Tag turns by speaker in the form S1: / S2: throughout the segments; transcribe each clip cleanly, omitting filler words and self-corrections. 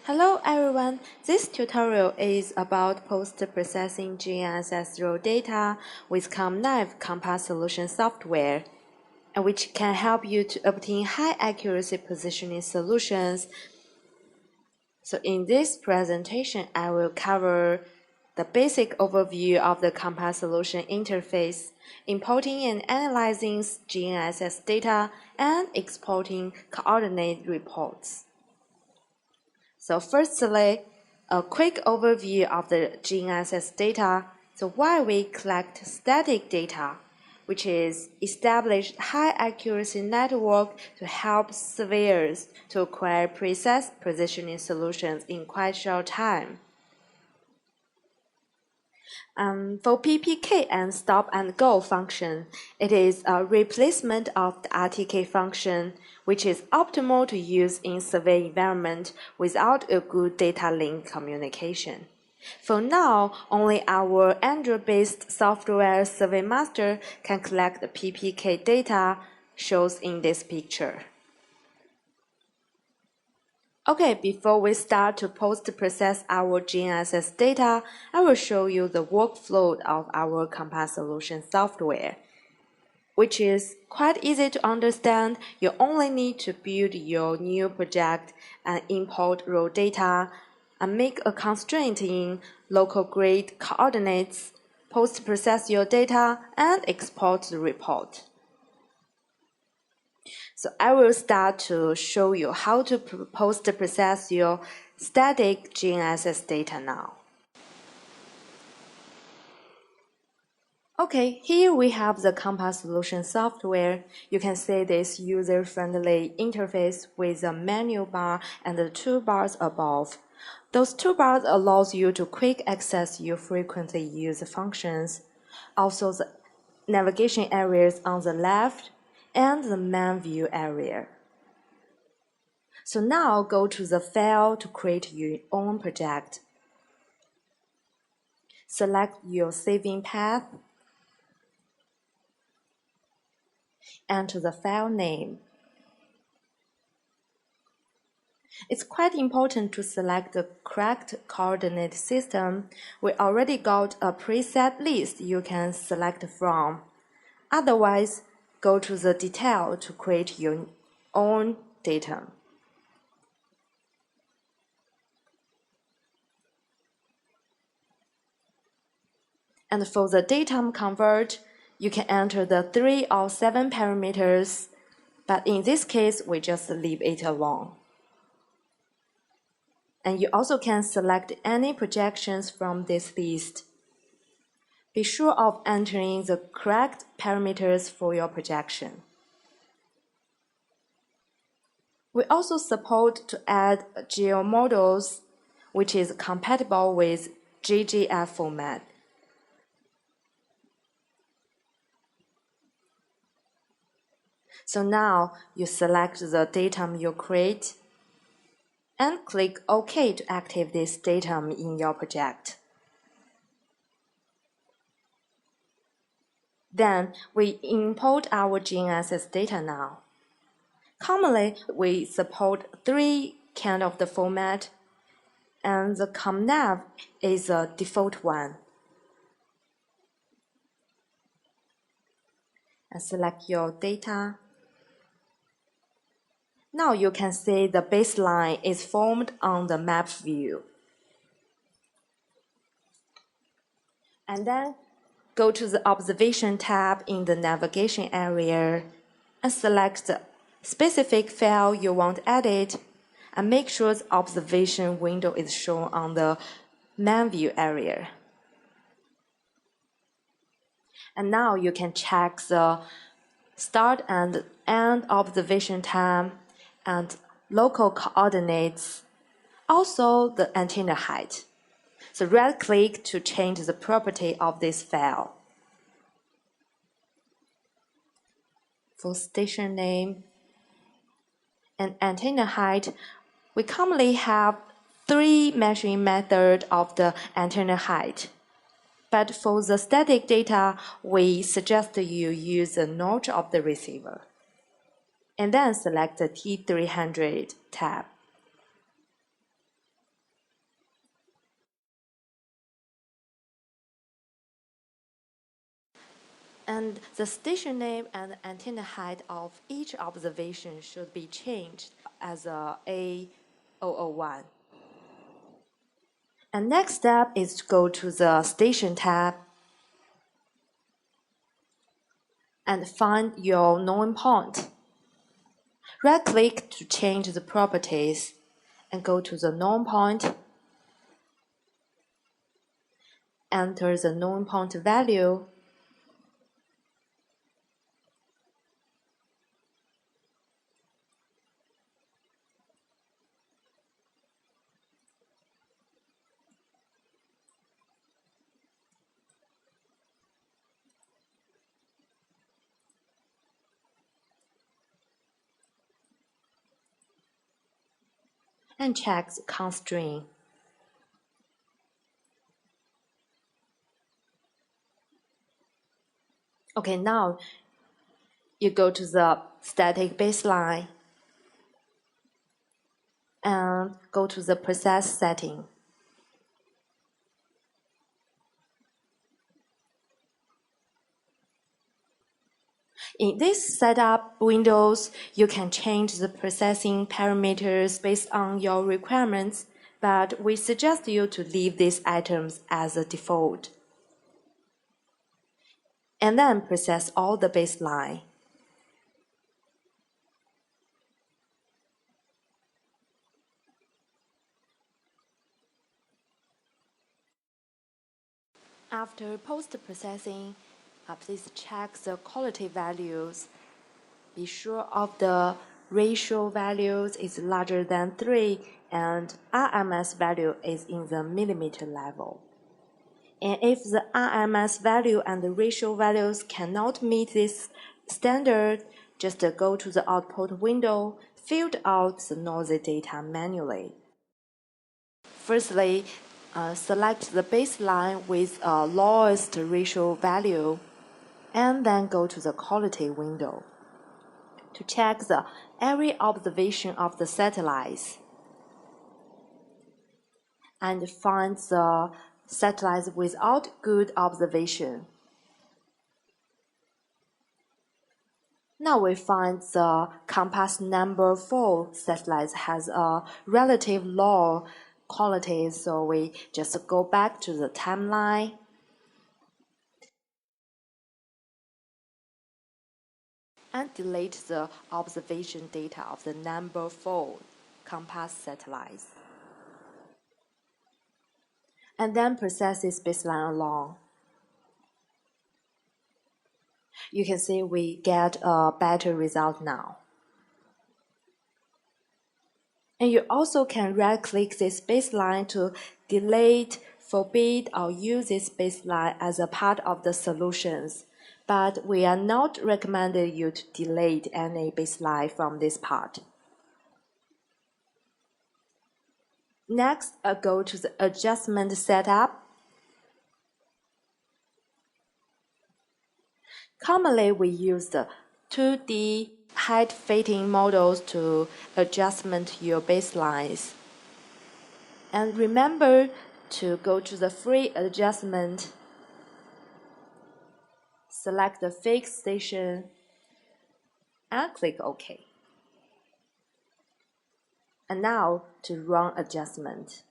S1: Hello everyone, this tutorial is about post-processing GNSS raw data with ComNav Compass solution software, which can help you to obtain high accuracy positioning solutions. So in this presentation, I will cover the basic overview of the Compass solution interface, importing and analyzing GNSS data, and exporting coordinate reports. So firstly, a quick overview of the GNSS data. So why we collect static data, which is established high accuracy network to help surveyors to acquire precise positioning solutions in quite short time. For PPK and stop and go function, it is a replacement of the RTK function, which is optimal to use in survey environment without a good data link communication. For now, only our Android-based software SurveyMaster can collect the PPK data shown in this picture. Okay, before we start to post-process our GNSS data, I will show you the workflow of our Compass solution software, which is quite easy to understand. You only need to build your new project and import raw data and make a constraint in local grid coordinates, post-process your data, and export the report. So I will start to show you how to post-process your static GNSS data now. Okay, here we have the Compass solution software. You can see this user-friendly interface with a menu bar and the toolbars above. Those toolbars allows you to quick access your frequently used functions. Also, the navigation areas on the left and the main view area. So now go to the file to create your own project. Select your saving path. Enter the file name. It's quite important to select the correct coordinate system. We already got a preset list you can select from. Otherwise, go to the detail to create your own datum. And for the datum convert, you can enter the 3 or 7 parameters, but in this case, we just leave it alone. And you also can select any projections from this list. Be sure of entering the correct parameters for your projection. We also support to add geomodels, which is compatible with GGF format. So now you select the datum you create and click OK to activate this datum in your project. Then we import our GNSS data now. Commonly, we support 3 kinds of the format, and the ComNav is a default one. And select your data. Now you can see the baseline is formed on the map view. And then go to the Observation tab in the navigation area and select the specific file you want added, and make sure the observation window is shown on the main view area. And now you can check the start and end observation time and local coordinates, also the antenna height. So right-click to change the property of this file. For station name and antenna height, we commonly have 3 measuring methods of the antenna height. But for the static data, we suggest you use the notch of the receiver. And then select the T300 tab. And the station name and antenna height of each observation should be changed as a A001. And next step is to go to the Station tab and find your known point. Right-click to change the properties and go to the known point. Enter the known point value. And check the count string. Okay, now you go to the static baseline and go to the process setting. In this setup windows, you can change the processing parameters based on your requirements, but we suggest you to leave these items as a default. And then process all the baseline. After post-processing, please check the quality values. Be sure of the ratio values is larger than 3 and RMS value is in the millimeter level. And if the RMS value and the ratio values cannot meet this standard, just go to the output window, filter out the noisy data manually. Firstly, select the baseline with a lowest ratio value, and then go to the quality window to check the every observation of the satellites and find the satellites without good observation. Now we find the compass number 4 satellite has a relative low quality, so we just go back to the timeline and delete the observation data of the number 4 compass satellites. And then process this baseline along. You can see we get a better result now. And you also can right-click this baseline to delete, forbid, or use this baseline as a part of the solutions. But we are not recommending you to delete any baseline from this part. Next, go to the adjustment setup. Commonly, we use the 2D height fitting models to adjustment your baselines. And remember to go to the free adjustment, select the fixed station, and click OK. And now to run adjustment.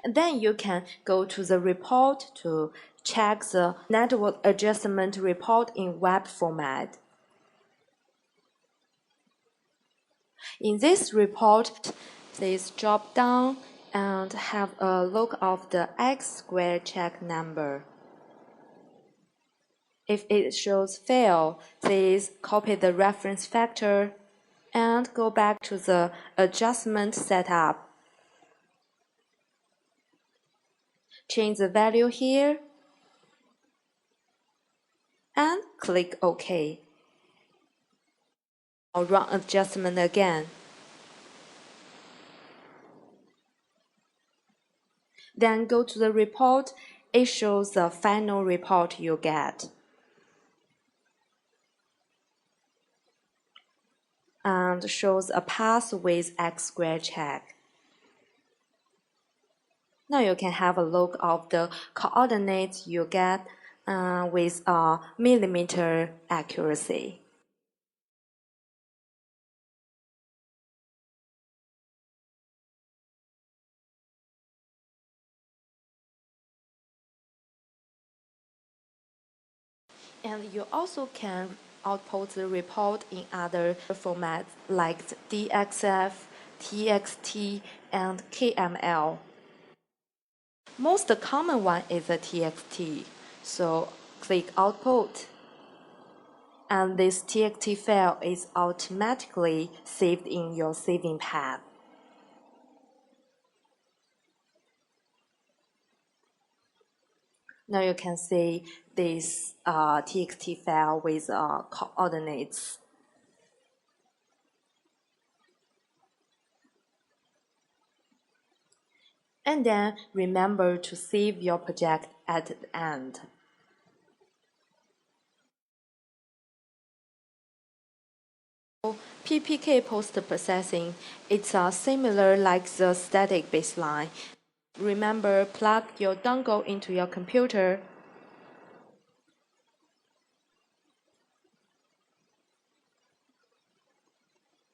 S1: And then you can go to the report to check the network adjustment report in web format. In this report, please drop down and have a look of the X-square check number. If it shows fail, please copy the reference factor and go back to the adjustment setup. Change the value here and click OK. Or run adjustment again. Then go to the report. It shows the final report you get. and shows a path with X square check. Now you can have a look of the coordinates you get with a millimeter accuracy. And you also can output the report in other formats like DXF, TXT, and KML. Most common one is a TXT, so click Output. And this TXT file is automatically saved in your saving path. Now you can see this TXT file with coordinates. And then remember to save your project at the end. PPK post-processing, it's similar like the static baseline. Remember, plug your dongle into your computer.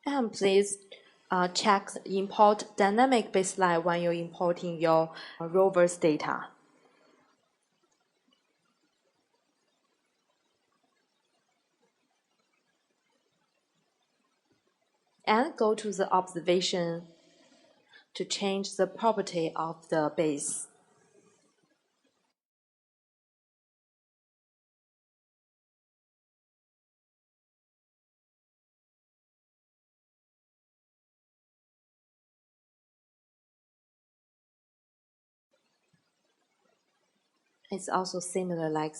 S1: And please check import dynamic baseline when you're importing your rover's data. And go to the observation to change the property of the base. It's also similar like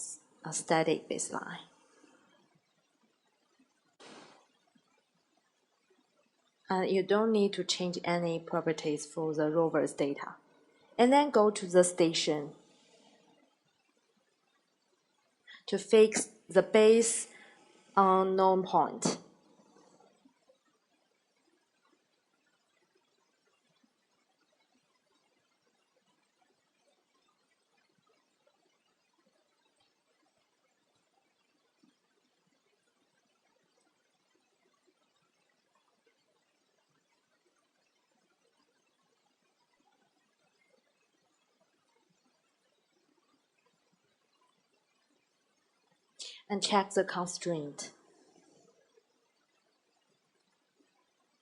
S1: a static baseline. And you don't need to change any properties for the rover's data. And then go to the station to fix the base unknown point. And check the constraint.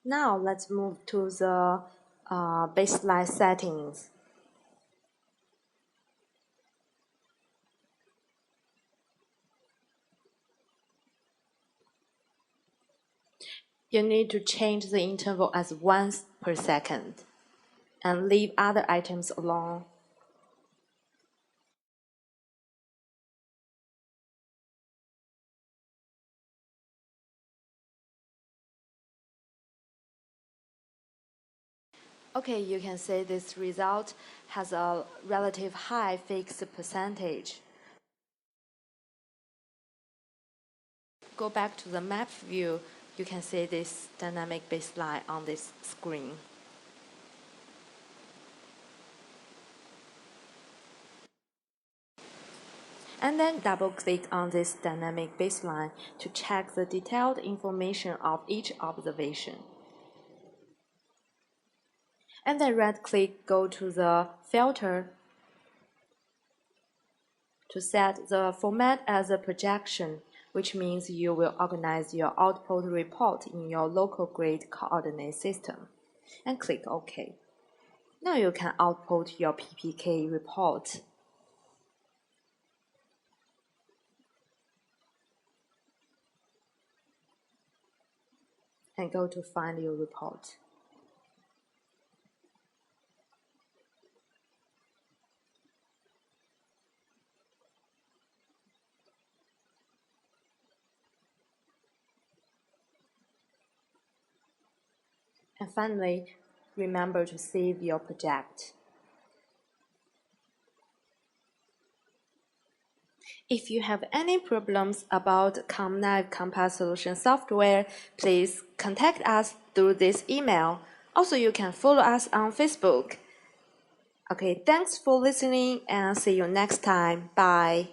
S1: Now let's move to the baseline settings. You need to change the interval as 1 per second and leave other items alone. Okay, you can see this result has a relative high fixed percentage. Go back to the map view, you can see this dynamic baseline on this screen. And then double-click on this dynamic baseline to check the detailed information of each observation. And then right-click, go to the filter to set the format as a projection, which means you will organize your output report in your local grid coordinate system. And click OK. Now you can output your PPK report. And go to find your report. And finally, remember to save your project. If you have any problems about ComNav Compass solution software, please contact us through this email. Also, you can follow us on Facebook. Okay, thanks for listening and see you next time. Bye.